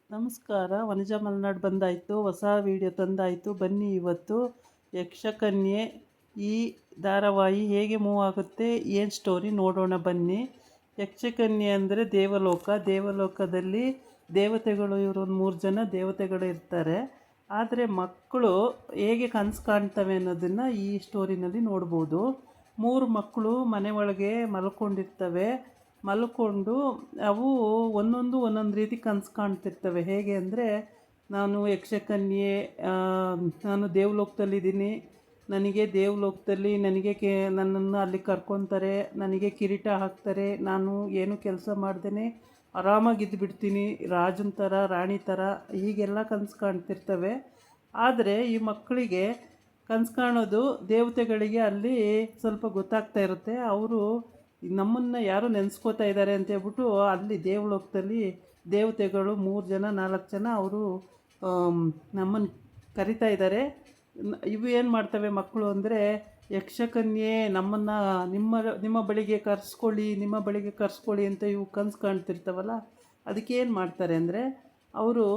ನಮಸ್ಕಾರ. ವನಜ ಮಲೆನಾಡು ಬಂದಾಯಿತು, ಹೊಸ ವಿಡಿಯೋ ತಂದಾಯಿತು. ಬನ್ನಿ ಇವತ್ತು ಯಕ್ಷಕನ್ಯೆ ಈ ಧಾರಾವಾಹಿ ಹೇಗೆ ಮೂವ್ ಆಗುತ್ತೆ, ಏನು ಸ್ಟೋರಿ ನೋಡೋಣ ಬನ್ನಿ. ಯಕ್ಷಕನ್ಯೆ ಅಂದರೆ ದೇವಲೋಕದಲ್ಲಿ ದೇವತೆಗಳು, ಇವರು ಒಂದು 3 ಜನ ದೇವತೆಗಳು ಇರ್ತಾರೆ. ಆದರೆ ಮಕ್ಕಳು ಹೇಗೆ ಕನಸು ಕಾಣ್ತವೆ ಅನ್ನೋದನ್ನು ಈ ಸ್ಟೋರಿನಲ್ಲಿ ನೋಡ್ಬೋದು. 3 ಮಕ್ಕಳು ಮನೆ ಒಳಗೆ ಮಲ್ಕೊಂಡು ಅವು ಒಂದೊಂದು ರೀತಿ ಕನಸು ಕಾಣ್ತಿರ್ತವೆ. ಹೇಗೆ ಅಂದರೆ, ನಾನು ಯಕ್ಷಕನ್ಯೆ, ನಾನು ದೇವಲೋಕದಲ್ಲಿದ್ದೀನಿ, ನನಗೆ ದೇವಲೋಕದಲ್ಲಿ ನನ್ನನ್ನು ಅಲ್ಲಿ ಕರ್ಕೊತಾರೆ, ನನಗೆ ಕಿರೀಟ ಹಾಕ್ತಾರೆ, ನಾನು ಏನು ಕೆಲಸ ಮಾಡ್ದೇ ಆರಾಮಾಗಿದ್ದು ಬಿಡ್ತೀನಿ, ರಾಜನ ಥರ ರಾಣಿ ಥರ, ಹೀಗೆಲ್ಲ ಕನಸು ಕಾಣ್ತಿರ್ತವೆ. ಆದರೆ ಈ ಮಕ್ಕಳಿಗೆ ಕನಸು ಕಾಣೋದು ದೇವತೆಗಳಿಗೆ ಅಲ್ಲಿ ಸ್ವಲ್ಪ ಗೊತ್ತಾಗ್ತಾ ಇರುತ್ತೆ. ಅವರು ನಮ್ಮನ್ನು ಯಾರೋ ನೆನೆಸ್ಕೋತಾ ಇದ್ದಾರೆ ಅಂತೇಳ್ಬಿಟ್ಟು ಅಲ್ಲಿ ದೇವಲೋಕದಲ್ಲಿ ದೇವತೆಗಳು 3 ಜನ 4 ಜನ ಅವರು ನಮ್ಮನ್ನು ಕರಿತಾ ಇದ್ದಾರೆ. ಇವು ಏನು ಮಾಡ್ತವೆ ಮಕ್ಕಳು ಅಂದರೆ, ಯಕ್ಷಕನ್ಯೆ ನಮ್ಮನ್ನು ನಿಮ್ಮ ಬಳಿಗೆ ಕರೆಸ್ಕೊಳ್ಳಿ ಅಂತ ಇವು ಕನಸು ಕಾಣ್ತಿರ್ತಾವಲ್ಲ. ಅದಕ್ಕೆ ಏನು ಮಾಡ್ತಾರೆ ಅಂದರೆ, ಅವರು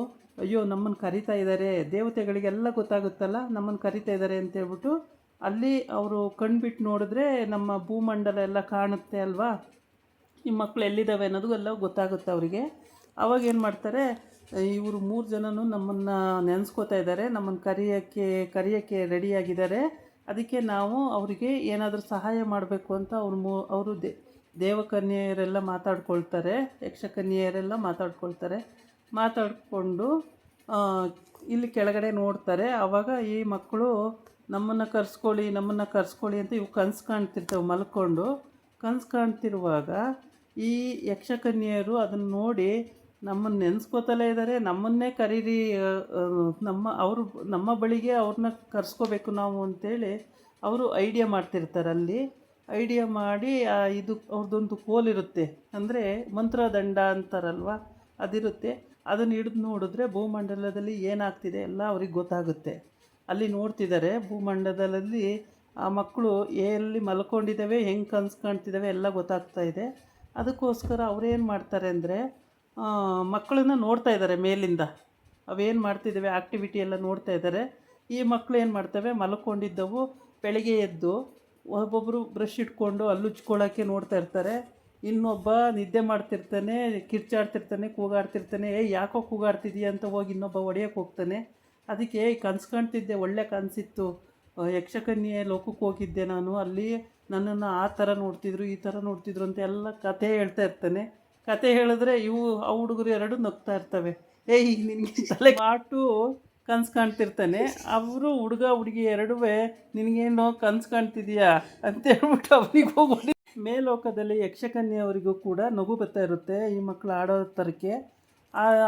ಅಯ್ಯೋ ನಮ್ಮನ್ನು ಕರಿತಾ ಇದ್ದಾರೆ, ದೇವತೆಗಳಿಗೆಲ್ಲ ಗೊತ್ತಾಗುತ್ತಲ್ಲ ನಮ್ಮನ್ನು ಕರಿತಾ ಇದ್ದಾರೆ ಅಂತೇಳ್ಬಿಟ್ಟು ಅಲ್ಲಿ ಅವರು ಕಣ್ಬಿಟ್ಟು ನೋಡಿದ್ರೆ ನಮ್ಮ ಭೂಮಂಡಲ ಎಲ್ಲ ಕಾಣುತ್ತೆ ಅಲ್ವಾ, ಈ ಮಕ್ಕಳು ಎಲ್ಲಿದ್ದಾವೆ ಅನ್ನೋದು ಎಲ್ಲ ಗೊತ್ತಾಗುತ್ತೆ ಅವರಿಗೆ. ಆವಾಗ ಏನು ಮಾಡ್ತಾರೆ, ಇವರು 3 ಜನನೂ ನಮ್ಮನ್ನು ನೆನೆಸ್ಕೋತಾ ಇದ್ದಾರೆ, ನಮ್ಮನ್ನು ಕರಿಯೋಕ್ಕೆ ರೆಡಿಯಾಗಿದ್ದಾರೆ. ಅದಕ್ಕೆ ನಾವು ಅವರಿಗೆ ಏನಾದರೂ ಸಹಾಯ ಮಾಡಬೇಕು ಅಂತ ಅವರು ದೇವಕನ್ಯೆಯರೆಲ್ಲ ಮಾತಾಡ್ಕೊಳ್ತಾರೆ, ಯಕ್ಷಕನ್ಯೆಯರೆಲ್ಲ ಮಾತಾಡಿಕೊಂಡು ಇಲ್ಲಿ ಕೆಳಗಡೆ ನೋಡ್ತಾರೆ. ಆವಾಗ ಈ ಮಕ್ಕಳು ನಮ್ಮನ್ನು ಕರೆಸ್ಕೊಳ್ಳಿ ಅಂತ ಇವು ಕನಸು ಕಾಣ್ತಿರ್ತವೆ ಮಲ್ಕೊಂಡು. ಕನಸು ಕಾಣ್ತಿರುವಾಗ ಈ ಯಕ್ಷಕನ್ಯೆಯರು ಅದನ್ನು ನೋಡಿ ನಮ್ಮನ್ನು ನೆನೆಸ್ಕೋತಲೇ ಇದ್ದಾರೆ, ನಮ್ಮನ್ನೇ ಕರೀರಿ, ನಮ್ಮ ಬಳಿಗೆ ಅವ್ರನ್ನ ಕರೆಸ್ಕೋಬೇಕು ನಾವು ಅಂತೇಳಿ ಅವರು ಐಡಿಯಾ ಮಾಡ್ತಿರ್ತಾರೆ. ಅಲ್ಲಿ ಐಡಿಯಾ ಮಾಡಿ ಇದು ಅವ್ರದ್ದೊಂದು ಕೋಲಿರುತ್ತೆ, ಅಂದರೆ ಮಂತ್ರದಂಡ ಅಂತಾರಲ್ವ, ಅದಿರುತ್ತೆ. ಅದನ್ನು ಹಿಡಿದು ನೋಡಿದ್ರೆ ಭೂಮಂಡಲದಲ್ಲಿ ಏನಾಗ್ತಿದೆ ಎಲ್ಲ ಅವ್ರಿಗೆ ಗೊತ್ತಾಗುತ್ತೆ. ಅಲ್ಲಿ ನೋಡ್ತಿದ್ದಾರೆ ಭೂಮಂಡಲದಲ್ಲಿ ಆ ಮಕ್ಕಳು ಎಲ್ಲಿ ಮಲ್ಕೊಂಡಿದ್ದಾವೆ, ಹೆಂಗೆ ಕನಸು ಕಾಣ್ತಿದ್ದಾವೆ ಎಲ್ಲ ಗೊತ್ತಾಗ್ತಾ ಇದೆ. ಅದಕ್ಕೋಸ್ಕರ ಅವ್ರೇನು ಮಾಡ್ತಾರೆ ಅಂದರೆ, ಮಕ್ಕಳನ್ನ ನೋಡ್ತಾ ಇದ್ದಾರೆ ಮೇಲಿಂದ, ಅವೇನು ಮಾಡ್ತಿದ್ದಾವೆ ಆ್ಯಕ್ಟಿವಿಟಿ ಎಲ್ಲ ನೋಡ್ತಾ ಇದ್ದಾರೆ. ಈ ಮಕ್ಕಳು ಏನು ಮಾಡ್ತವೆ, ಮಲ್ಕೊಂಡಿದ್ದವು ಬೆಳಗ್ಗೆ ಎದ್ದು ಒಬ್ಬೊಬ್ಬರು ಬ್ರಷ್ ಇಟ್ಕೊಂಡು ಹಲ್ಲುಜ್ಕೊಳ್ಳೋಕ್ಕೆ ನೋಡ್ತಾ ಇರ್ತಾರೆ. ಇನ್ನೊಬ್ಬ ನಿದ್ದೆ ಮಾಡ್ತಿರ್ತಾನೆ, ಕಿರ್ಚಾಡ್ತಿರ್ತಾನೆ, ಕೂಗಾಡ್ತಿರ್ತಾನೆ. ಯಾಕೋ ಕೂಗಾಡ್ತಿದೀಯ ಅಂತ ಹೋಗಿ ಇನ್ನೊಬ್ಬ ಹೊಡೆಯೋಕ್ಕೆ ಹೋಗ್ತಾನೆ. ಅದಕ್ಕೆ ಕನಸು ಕಾಣ್ತಿದ್ದೆ, ಒಳ್ಳೆ ಕನಸಿತ್ತು, ಯಕ್ಷಕನ್ಯೆ ಲೋಕಕ್ಕೆ ಹೋಗಿದ್ದೆ ನಾನು, ಅಲ್ಲಿ ನನ್ನನ್ನು ಆ ಥರ ನೋಡ್ತಿದ್ರು, ಈ ಥರ ನೋಡ್ತಿದ್ರು ಅಂತ ಎಲ್ಲ ಕಥೆ ಹೇಳ್ತಾ ಇರ್ತಾನೆ. ಕತೆ ಹೇಳಿದ್ರೆ ಆ ಹುಡುಗರು 2 ನಗ್ತಾ ಇರ್ತವೆ. ನಿನಗೆ ತಲೆ ಪಾಟು ಕನಸು ಕಾಣ್ತಿರ್ತಾನೆ. ಅವರು ಹುಡುಗ ಹುಡುಗಿ 2 ನಿನಗೇನೋ ಕನಸು ಕಾಣ್ತಿದೀಯಾ ಅಂತ ಹೇಳ್ಬಿಟ್ಟು ಅವನಿಗೆ ಹೋಗಿ ಮೇಲೋಕದಲ್ಲಿ ಯಕ್ಷಕನ್ಯೆಯವರಿಗೂ ಕೂಡ ನಗು ಬರ್ತಾ ಇರುತ್ತೆ ಈ ಮಕ್ಕಳು ಆಡೋ ಥರಕ್ಕೆ.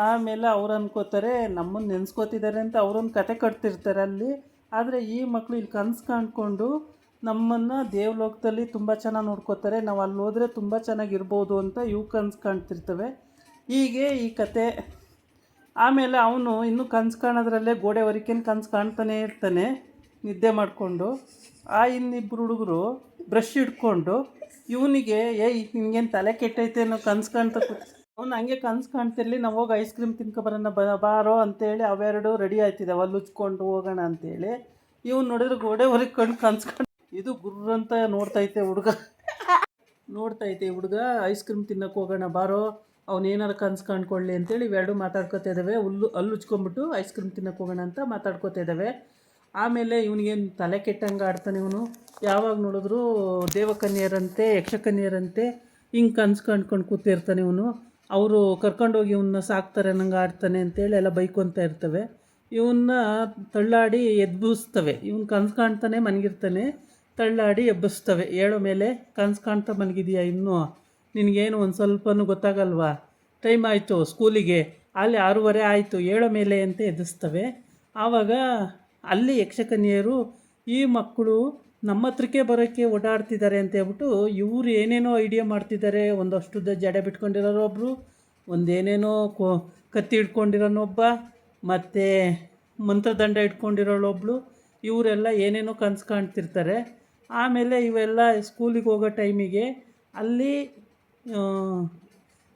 ಆಮೇಲೆ ಅವ್ರು ಅನ್ಕೋತಾರೆ ನಮ್ಮನ್ನು ನೆನೆಸ್ಕೋತಿದ್ದಾರೆ ಅಂತ ಅವರೊಂದು ಕತೆ ಕಟ್ತಿರ್ತಾರೆ ಅಲ್ಲಿ. ಆದರೆ ಈ ಮಕ್ಕಳು ಇಲ್ಲಿ ಕನಸು ಕಾಣ್ಕೊಂಡು ನಮ್ಮನ್ನು ದೇವಲೋಕದಲ್ಲಿ ತುಂಬ ಚೆನ್ನಾಗಿ ನೋಡ್ಕೋತಾರೆ, ನಾವು ಅಲ್ಲಿ ಹೋದರೆ ತುಂಬ ಚೆನ್ನಾಗಿರ್ಬೋದು ಅಂತ ಇವು ಕನಸು ಕಾಣ್ತಿರ್ತವೆ. ಹೀಗೆ ಈ ಕತೆ. ಆಮೇಲೆ ಅವನು ಇನ್ನೂ ಕನಸು ಕಾಣೋದ್ರಲ್ಲೇ ಗೋಡೆ ಹೊರಿಕೇನು ಕನಸು ಕಾಣ್ತಾನೆ ಇರ್ತಾನೆ ನಿದ್ದೆ ಮಾಡಿಕೊಂಡು. ಇನ್ನಿಬ್ಬರು ಹುಡುಗರು ಬ್ರಷ್ ಹಿಡ್ಕೊಂಡು ಇವನಿಗೆ ನಿನಗೇನು ತಲೆ ಕೆಟ್ಟೈತೆ ಅನ್ನೋ ಕನಸು ಕಾಣ್ತಾ ಅವ್ನು ಹಂಗೆ ಕನಸು ಕಾಣ್ತಿರ್ಲಿ, ನಾವು ಹೋಗಿ ಐಸ್ ಕ್ರೀಮ್ ತಿನ್ಕೊಬರೋಣ ಬಾರೋ ಅಂತೇಳಿ ಅವೆರಡು ರೆಡಿ ಆಯ್ತಿದ್ದಾವೆ ಅಲ್ಲಿ ಉಚ್ಕೊಂಡು ಹೋಗೋಣ ಅಂತೇಳಿ. ಇವ್ನು ನೋಡಿದ್ರೆ ಗೋಡೆ ಹೊರಕೊಂಡು ಕನ್ಸ್ಕೊಂಡು ಇದು ಗುರ್ರಂತ ನೋಡ್ತೈತೆ ಹುಡುಗ ಐಸ್ ಕ್ರೀಮ್ ತಿನ್ನೋಕೆ ಹೋಗೋಣ ಬಾರೋ, ಅವನೇನಾರು ಕನಸು ಕಾಣ್ಕೊಳ್ಳಿ ಅಂತೇಳಿ ಇವೆರಡು ಮಾತಾಡ್ಕೊತಾ ಇದ್ದಾವೆ. ಅಲ್ಲಿ ಉಚ್ಕೊಂಡ್ಬಿಟ್ಟು ಐಸ್ ಕ್ರೀಮ್ ತಿನ್ನೋಕೆ ಹೋಗೋಣ ಅಂತ ಮಾತಾಡ್ಕೊತಾ ಇದ್ದಾವೆ. ಆಮೇಲೆ ಇವನಿಗೇನು ತಲೆ ಕೆಟ್ಟಂಗೆ ಆಡ್ತಾನೆ ಇವನು. ಯಾವಾಗ ನೋಡಿದ್ರು ದೇವಕನ್ಯರಂತೆ ಯಕ್ಷಕನ್ಯರಂತೆ ಹಿಂಗೆ ಕನಸು ಕಾಣ್ಕೊಂಡು ಕೂತಿರ್ತಾನೆ ಇವನು. ಅವರು ಕರ್ಕೊಂಡೋಗಿ ಇವನ್ನ ಸಾಕ್ತಾರೆ ನಂಗೆ ಆಡ್ತಾನೆ ಅಂತೇಳಿ ಎಲ್ಲ ಬೈಕೊತ ಇರ್ತವೆ. ಇವನ್ನ ತಳ್ಳಾಡಿ ಎಬ್ಬಿಸ್ತವೆ. ಇವನು ಕನಸು ಕಾಣ್ತಾನೆ ಮನಗಿರ್ತಾನೆ, ತಳ್ಳಾಡಿ ಎಬ್ಬಿಸ್ತವೆ. ಹೇಳೋ ಮೇಲೆ ಕನಸು ಕಾಣ್ತಾ ಮನಗಿದೆಯಾ ಇನ್ನೂ, ನಿನಗೇನು ಒಂದು ಸ್ವಲ್ಪನೂ ಗೊತ್ತಾಗಲ್ವಾ, ಟೈಮ್ ಆಯಿತು ಸ್ಕೂಲಿಗೆ, ಅಲ್ಲಿ 6:30 ಆಯಿತು, ಹೇಳೋ ಮೇಲೆ ಅಂತ ಎಬ್ಬಿಸ್ತವೆ. ಆವಾಗ ಅಲ್ಲಿ ಯಕ್ಷಕನ್ಯರು ಈ ಮಕ್ಕಳು ನಮ್ಮ ಹತ್ರಕ್ಕೆ ಬರೋಕ್ಕೆ ಓಡಾಡ್ತಿದ್ದಾರೆ ಅಂತ ಹೇಳ್ಬಿಟ್ಟು ಇವರು ಏನೇನೋ ಐಡಿಯಾ ಮಾಡ್ತಿದ್ದಾರೆ. ಒಂದಷ್ಟು ಜಡೆ ಬಿಟ್ಕೊಂಡಿರೋರೊಬ್ಬರು, ಒಂದೇನೇನೋ ಕತ್ತಿ ಹಿಡ್ಕೊಂಡಿರೋನೊಬ್ಬ, ಮತ್ತು ಮಂತ್ರದಂಡ ಇಟ್ಕೊಂಡಿರೋಳೊಬ್ಳು, ಇವರೆಲ್ಲ ಏನೇನೋ ಕನಸು ಕಾಣ್ತಿರ್ತಾರೆ. ಆಮೇಲೆ ಇವೆಲ್ಲ ಸ್ಕೂಲಿಗೆ ಹೋಗೋ ಟೈಮಿಗೆ ಅಲ್ಲಿ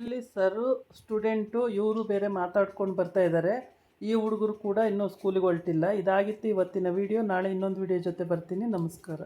ಇಲ್ಲಿ ಸರು ಸ್ಟೂಡೆಂಟು ಇವರು ಬೇರೆ ಮಾತಾಡ್ಕೊಂಡು ಬರ್ತಾ ಇದ್ದಾರೆ. ಈ ಹುಡುಗರು ಕೂಡ ಇನ್ನೂ ಸ್ಕೂಲಿಗೆ ಹೊರಟಿಲ್ಲ. ಇದಾಗಿತ್ತು ಇವತ್ತಿನ ವಿಡಿಯೋ. ನಾಳೆ ಇನ್ನೊಂದು ವಿಡಿಯೋ ಜೊತೆ ಬರ್ತೀನಿ. ನಮಸ್ಕಾರ.